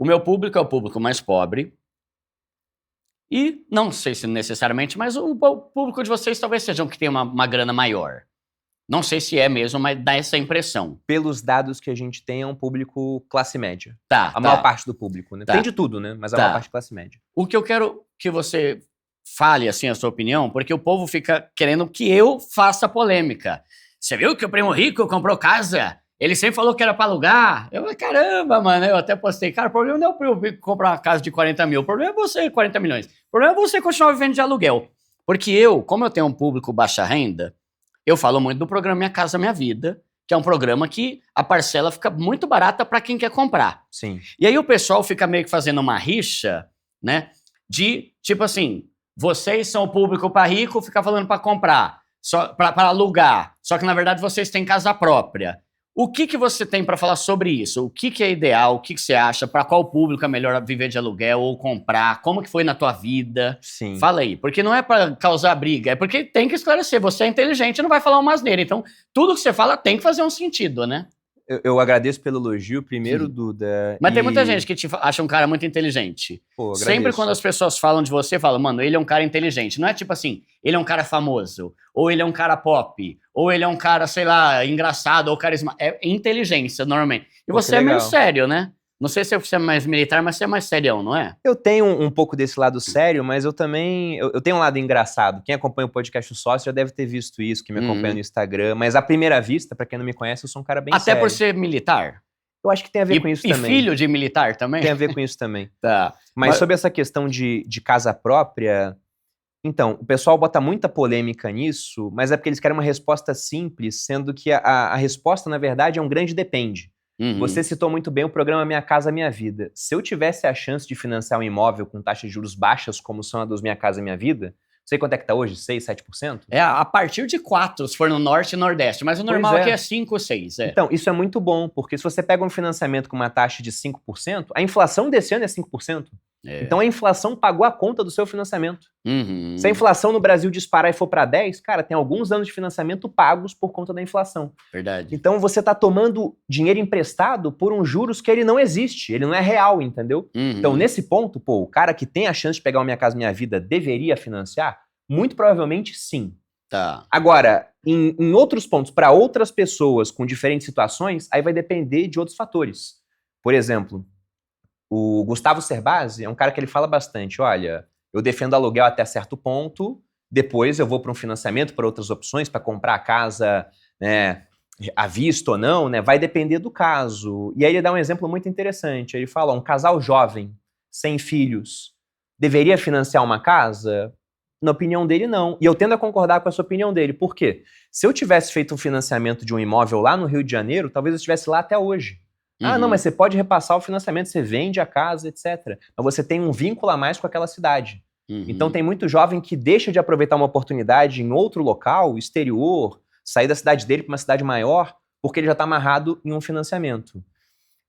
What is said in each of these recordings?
O meu público é o público mais pobre. E não sei se necessariamente, mas o público de vocês talvez seja um que tem uma grana maior. Não sei se é mesmo, mas dá essa impressão. Pelos dados que a gente tem, é um público classe média. Tá, A maior parte do público, né? Tá. Tem de tudo, né? Mas a maior parte é classe média. O que eu quero que você fale, assim, a sua opinião, porque o povo fica querendo que eu faça polêmica. Você viu que o primo rico comprou casa? Ele sempre falou que era pra alugar. Eu falei, caramba, mano. Eu até postei, cara, o problema não é o primo rico comprar uma casa de 40 mil. O problema é você, 40 milhões. O problema é você continuar vivendo de aluguel. Porque como eu tenho um público baixa renda, eu falo muito do programa Minha Casa Minha Vida, que é um programa que a parcela fica muito barata para quem quer comprar. Sim. E aí o pessoal fica meio que fazendo uma rixa, né? De, tipo assim, vocês são o público para rico, fica falando para comprar, para alugar. Só que, na verdade, vocês têm casa própria. O que você tem para falar sobre isso? O que é ideal? O que você acha? Para qual público é melhor viver de aluguel ou comprar? Como que foi na tua vida? Sim. Fala aí. Porque não é para causar briga, é porque tem que esclarecer. Você é inteligente e não vai falar uma asneira. Então, tudo que você fala tem que fazer um sentido, né? Eu agradeço pelo elogio, primeiro, Duda. Mas tem muita gente que te acha um cara muito inteligente. Pô, Sempre quando as pessoas falam de você, falam, mano, ele é um cara inteligente. Não é tipo assim, ele é um cara famoso, ou ele é um cara pop, ou ele é um cara, sei lá, engraçado, ou carismático. É inteligência, normalmente. E você é meio sério, né? Não sei se você é mais militar, mas você é mais serião, não é? Eu tenho um pouco desse lado sério, mas eu também... Eu tenho um lado engraçado. Quem acompanha o podcast O Sócio já deve ter visto isso, que me acompanha no Instagram. Mas à primeira vista, pra quem não me conhece, eu sou um cara bem sério. Até por ser militar? Eu acho que tem a ver com isso também. E filho de militar também? Tem a ver com isso também. Tá. Mas sobre essa questão de casa própria... Então, o pessoal bota muita polêmica nisso, mas é porque eles querem uma resposta simples, sendo que a resposta, na verdade, é um grande depende. Você citou muito bem o programa Minha Casa Minha Vida. Se eu tivesse a chance de financiar um imóvel com taxas de juros baixas, como são a dos Minha Casa Minha Vida, não sei quanto é que tá hoje, 6, 7%? É, a partir de 4, se for no Norte e Nordeste, mas o normal aqui é 5 ou 6. Então, isso é muito bom, porque se você pega um financiamento com uma taxa de 5%, a inflação desse ano é 5%. Então a inflação pagou a conta do seu financiamento. Se a inflação no Brasil disparar e for para 10, cara, tem alguns anos de financiamento pagos por conta da inflação. Verdade. Então você está tomando dinheiro emprestado por um juros que ele não existe, ele não é real, entendeu? Então nesse ponto, pô, o cara que tem a chance de pegar o Minha Casa Minha Vida deveria financiar? Muito provavelmente sim. Tá. Agora, em outros pontos, para outras pessoas com diferentes situações, aí vai depender de outros fatores. Por exemplo, o Gustavo Cerbasi é um cara que ele fala bastante, olha, eu defendo aluguel até certo ponto, depois eu vou para um financiamento, para outras opções, para comprar a casa, né, à vista ou não, né, vai depender do caso. E aí ele dá um exemplo muito interessante, ele fala, um casal jovem, sem filhos, deveria financiar uma casa? Na opinião dele, não. E eu tendo a concordar com essa opinião dele. Por quê? Se eu tivesse feito um financiamento de um imóvel lá no Rio de Janeiro, talvez eu estivesse lá até hoje. Ah, não, mas você pode repassar o financiamento, você vende a casa, etc. Mas você tem um vínculo a mais com aquela cidade. Então tem muito jovem que deixa de aproveitar uma oportunidade em outro local, exterior, sair da cidade dele para uma cidade maior, porque ele já está amarrado em um financiamento.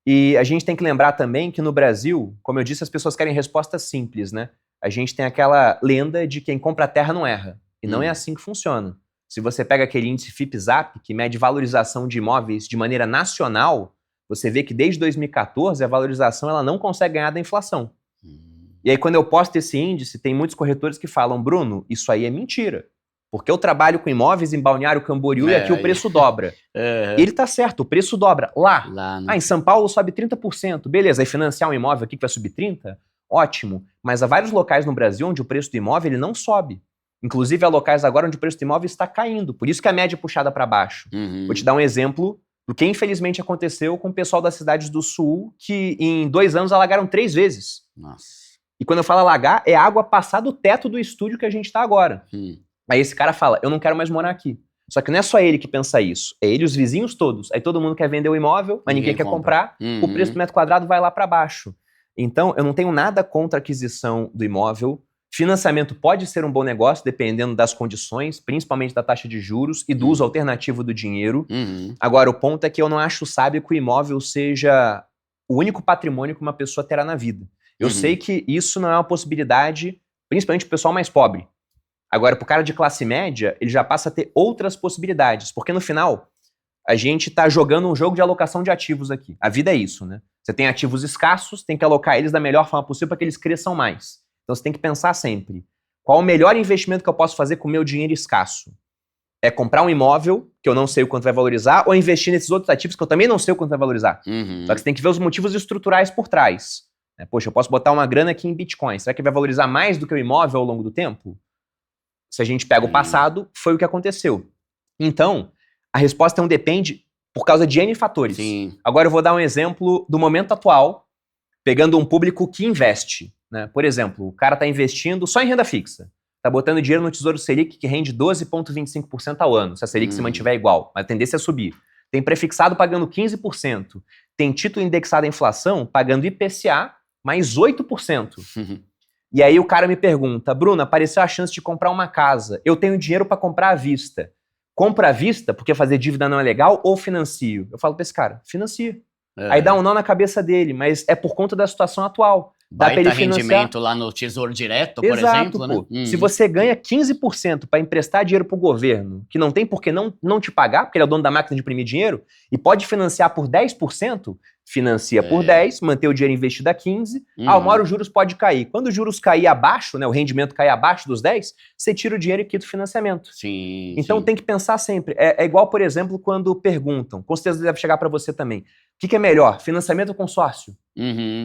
E a gente tem que lembrar também que no Brasil, como eu disse, as pessoas querem respostas simples, né? A gente tem aquela lenda de quem compra terra não erra. E não é assim que funciona. Se você pega aquele índice FIPZAP, que mede valorização de imóveis de maneira nacional, você vê que desde 2014 a valorização ela não consegue ganhar da inflação. E aí quando eu posto esse índice, tem muitos corretores que falam, Bruno, isso aí é mentira. Porque eu trabalho com imóveis em Balneário Camboriú e aqui o preço dobra. E ele tá certo, o preço dobra. Lá em São Paulo sobe 30%. Beleza, aí financiar um imóvel aqui que vai subir 30%? Ótimo. Mas há vários locais no Brasil onde o preço do imóvel ele não sobe. Inclusive há locais agora onde o preço do imóvel está caindo. Por isso que a média é puxada para baixo. Vou te dar um exemplo do que infelizmente aconteceu com o pessoal das cidades do sul, que em 2 anos alagaram 3 vezes. Nossa. E quando eu falo alagar, é água passar do teto do estúdio que a gente tá agora. Aí esse cara fala, eu não quero mais morar aqui. Só que não é só ele que pensa isso, é ele e os vizinhos todos. Aí todo mundo quer vender o imóvel, mas ninguém quer comprar, o preço do metro quadrado vai lá para baixo. Então, eu não tenho nada contra a aquisição do imóvel. Financiamento pode ser um bom negócio, dependendo das condições, principalmente da taxa de juros e do uso alternativo do dinheiro. Agora, o ponto é que eu não acho sábio que o imóvel seja o único patrimônio que uma pessoa terá na vida. Eu sei que isso não é uma possibilidade, principalmente para o pessoal mais pobre. Agora, para o cara de classe média, ele já passa a ter outras possibilidades, porque no final, a gente está jogando um jogo de alocação de ativos aqui. A vida é isso, né? Você tem ativos escassos, tem que alocar eles da melhor forma possível para que eles cresçam mais. Então você tem que pensar sempre, qual o melhor investimento que eu posso fazer com o meu dinheiro escasso? É comprar um imóvel, que eu não sei o quanto vai valorizar, ou investir nesses outros ativos que eu também não sei o quanto vai valorizar. Só que você tem que ver os motivos estruturais por trás. Poxa, eu posso botar uma grana aqui em Bitcoin. Será que vai valorizar mais do que o imóvel ao longo do tempo? Se a gente pega o passado, foi o que aconteceu. Então, a resposta é um depende por causa de N fatores. Sim. Agora eu vou dar um exemplo do momento atual, pegando um público que investe. Né? Por exemplo, o cara está investindo só em renda fixa. Está botando dinheiro no Tesouro Selic, que rende 12,25% ao ano, se a Selic se mantiver igual. Mas a tendência é subir. Tem prefixado pagando 15%. Tem título indexado à inflação pagando IPCA mais 8%. E aí o cara me pergunta, Bruno, apareceu a chance de comprar uma casa. Eu tenho dinheiro para comprar à vista. Compra à vista porque fazer dívida não é legal ou financio? Eu falo para esse cara, financia. Aí dá um nó na cabeça dele, mas é por conta da situação atual. Dá pra ele financiar. Rendimento lá no Tesouro Direto, por exemplo, pô. né? Se você ganha 15% para emprestar dinheiro pro governo, que não tem por que não te pagar, porque ele é o dono da máquina de imprimir dinheiro, e pode financiar por 10%, financia por 10, manter o dinheiro investido a 15, uma hora os juros pode cair. Quando os juros cair abaixo, né, o rendimento cair abaixo dos 10, você tira o dinheiro e quita o financiamento. Sim, então tem que pensar sempre. É igual, por exemplo, quando perguntam, com certeza deve chegar para você também, o que é melhor, financiamento ou consórcio?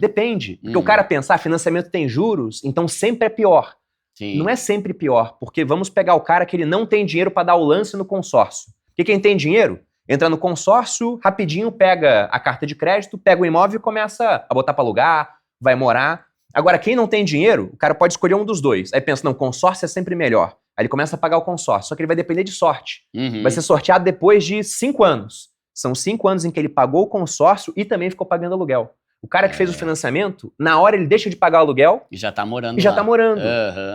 Depende. Porque o cara pensar, financiamento tem juros, então sempre é pior. Sim. Não é sempre pior, porque vamos pegar o cara que ele não tem dinheiro para dar o lance no consórcio. Porque quem tem dinheiro, entra no consórcio, rapidinho pega a carta de crédito, pega o imóvel e começa a botar para alugar, vai morar. Agora, quem não tem dinheiro, o cara pode escolher um dos dois. Aí pensa, não, consórcio é sempre melhor. Aí ele começa a pagar o consórcio, só que ele vai depender de sorte. Vai ser sorteado depois de 5 anos. São 5 anos em que ele pagou o consórcio e também ficou pagando aluguel. O cara que fez o financiamento, na hora ele deixa de pagar o aluguel e já tá morando já lá. tá morando.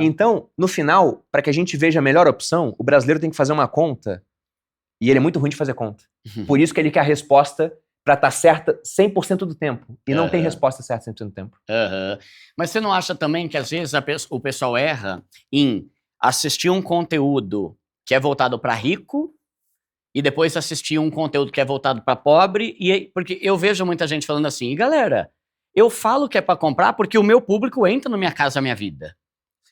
Então, no final, para que a gente veja a melhor opção, o brasileiro tem que fazer uma conta e ele é muito ruim de fazer conta. Por isso que ele quer a resposta para estar certa 100% do tempo. E não tem resposta certa 100% do tempo. Mas você não acha também que às vezes o pessoal erra em assistir um conteúdo que é voltado para rico e depois assistir um conteúdo que é voltado para pobre? Porque eu vejo muita gente falando assim, galera, eu falo que é para comprar porque o meu público entra no Minha Casa Minha Vida.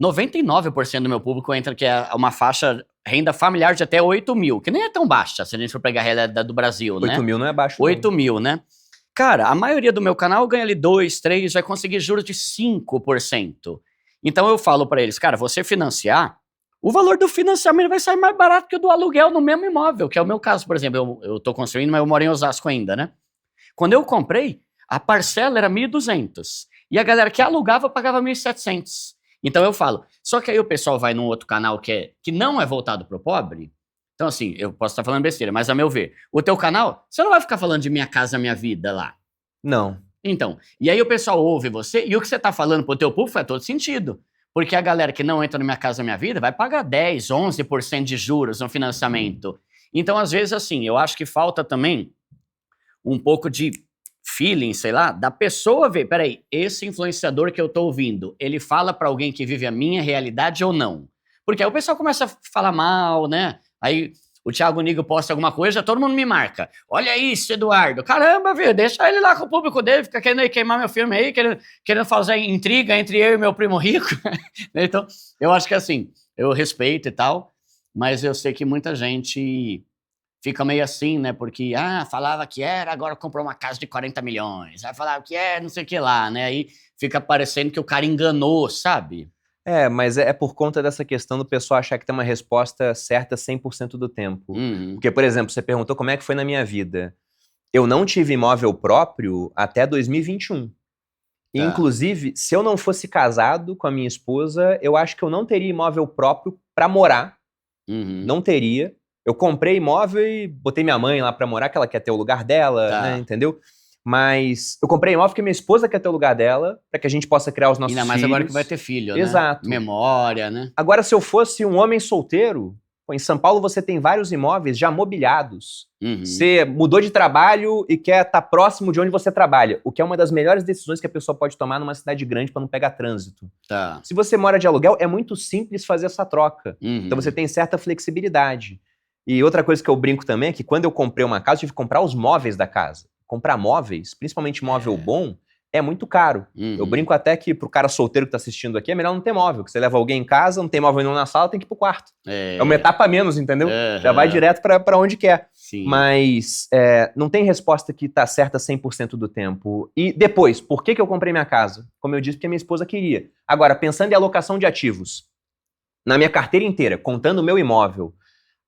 99% do meu público entra, que é uma faixa renda familiar de até 8 mil, que nem é tão baixa, se a gente for pegar a realidade do Brasil, 8 né? 8 mil não é baixo. 8 mil, né? Cara, a maioria do meu canal ganha ali 2, 3, vai conseguir juros de 5%. Então eu falo para eles, cara, você financiar, o valor do financiamento vai sair mais barato que o do aluguel no mesmo imóvel, que é o meu caso, por exemplo, eu tô construindo, mas eu moro em Osasco ainda, né? Quando eu comprei, a parcela era 1.200 e a galera que alugava pagava 1.700. Então eu falo, só que aí o pessoal vai num outro canal que não é voltado pro pobre. Então assim, eu posso estar falando besteira, mas a meu ver, o teu canal, você não vai ficar falando de Minha Casa Minha Vida lá. Não. Então, e aí o pessoal ouve você, e o que você tá falando pro teu público faz todo sentido. Porque a galera que não entra no Minha Casa Minha Vida vai pagar 10, 11% de juros no financiamento. Então, às vezes, assim, eu acho que falta também um pouco de feeling, sei lá, da pessoa ver, peraí, esse influenciador que eu tô ouvindo, ele fala pra alguém que vive a minha realidade ou não? Porque aí o pessoal começa a falar mal, né? Aí o Thiago Nigro posta alguma coisa, todo mundo me marca. Olha isso, Eduardo. Caramba, viu? Deixa ele lá com o público dele, fica querendo queimar meu filme aí, querendo fazer intriga entre eu e meu primo rico. Então, eu acho que assim, eu respeito e tal, mas eu sei que muita gente fica meio assim, né? Porque, falava que era, agora comprou uma casa de 40 milhões. Aí falava que não sei o que lá, né? Aí fica parecendo que o cara enganou, sabe? Mas é por conta dessa questão do pessoal achar que tem uma resposta certa 100% do tempo. Porque, por exemplo, você perguntou como é que foi na minha vida. Eu não tive imóvel próprio até 2021. E, inclusive, se eu não fosse casado com a minha esposa, eu acho que eu não teria imóvel próprio para morar. Não teria. Eu comprei imóvel e botei minha mãe lá pra morar, que ela quer ter o lugar dela, né, entendeu? Mas eu comprei imóvel porque minha esposa quer ter o lugar dela, pra que a gente possa criar os nossos filhos. Ainda mais agora que vai ter filho, né? Exato. Memória, né? Agora, se eu fosse um homem solteiro, em São Paulo você tem vários imóveis já mobiliados. Você mudou de trabalho e quer estar próximo de onde você trabalha, o que é uma das melhores decisões que a pessoa pode tomar numa cidade grande pra não pegar trânsito. Se você mora de aluguel, é muito simples fazer essa troca. Então você tem certa flexibilidade. E outra coisa que eu brinco também é que quando eu comprei uma casa, eu tive que comprar os móveis da casa. comprar móveis, principalmente móvel bom, é muito caro. Eu brinco até que pro cara solteiro que tá assistindo aqui, é melhor não ter móvel, que você leva alguém em casa, não tem móvel nenhum na sala, tem que ir pro quarto. É uma etapa a menos, entendeu? Já vai direto pra onde quer. Sim. Mas não tem resposta que tá certa 100% do tempo. E depois, por que eu comprei minha casa? Como eu disse, porque minha esposa queria. Agora, pensando em alocação de ativos, na minha carteira inteira, contando o meu imóvel,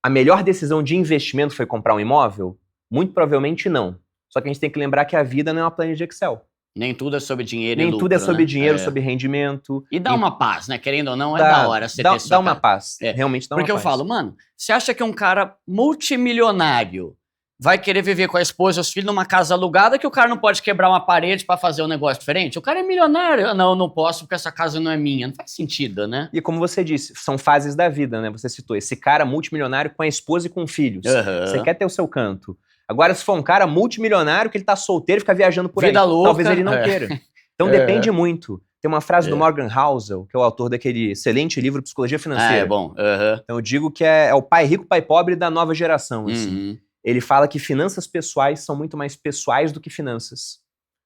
a melhor decisão de investimento foi comprar um imóvel? Muito provavelmente não. Só que a gente tem que lembrar que a vida não é uma planilha de Excel. Nem tudo é sobre dinheiro Nem e lucro, tudo é sobre né? dinheiro, sobre rendimento. E dá uma paz, né? Querendo ou não, é da hora você ter Dá uma paz. É. Realmente dá uma paz. Porque eu falo, mano, você acha que um cara multimilionário vai querer viver com a esposa e os filhos numa casa alugada que o cara não pode quebrar uma parede pra fazer um negócio diferente? O cara é milionário. Não, eu não posso porque essa casa não é minha. Não faz sentido, né? E como você disse, são fases da vida, né? Você citou esse cara multimilionário com a esposa e com filhos. Você quer ter o seu canto. Agora, se for um cara multimilionário que ele tá solteiro e fica viajando por Vida aí, louca, talvez ele não queira. Então depende muito. Tem uma frase do Morgan Housel, que é o autor daquele excelente livro Psicologia Financeira. É bom. Então eu digo que é o pai rico, pai pobre da nova geração. Assim. Ele fala que finanças pessoais são muito mais pessoais do que finanças.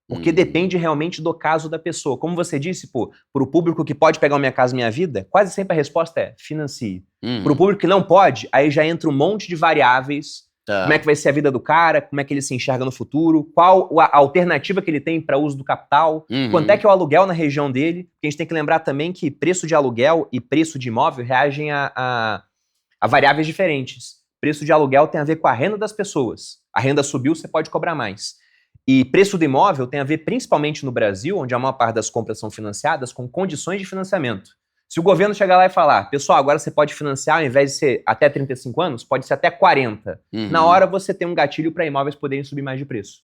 Porque depende realmente do caso da pessoa. Como você disse, pro público que pode pegar o Minha Casa Minha Vida, quase sempre a resposta é financie. Pro público que não pode, aí já entra um monte de variáveis. Como é que vai ser a vida do cara, como é que ele se enxerga no futuro, qual a alternativa que ele tem para uso do capital, quanto é que é o aluguel na região dele. Porque a gente tem que lembrar também que preço de aluguel e preço de imóvel reagem a variáveis diferentes. Preço de aluguel tem a ver com a renda das pessoas. A renda subiu, você pode cobrar mais. E preço do imóvel tem a ver, principalmente no Brasil, onde a maior parte das compras são financiadas, com condições de financiamento. Se o governo chegar lá e falar, pessoal, agora você pode financiar, ao invés de ser até 35 anos, pode ser até 40. Na hora você tem um gatilho para imóveis poderem subir mais de preço.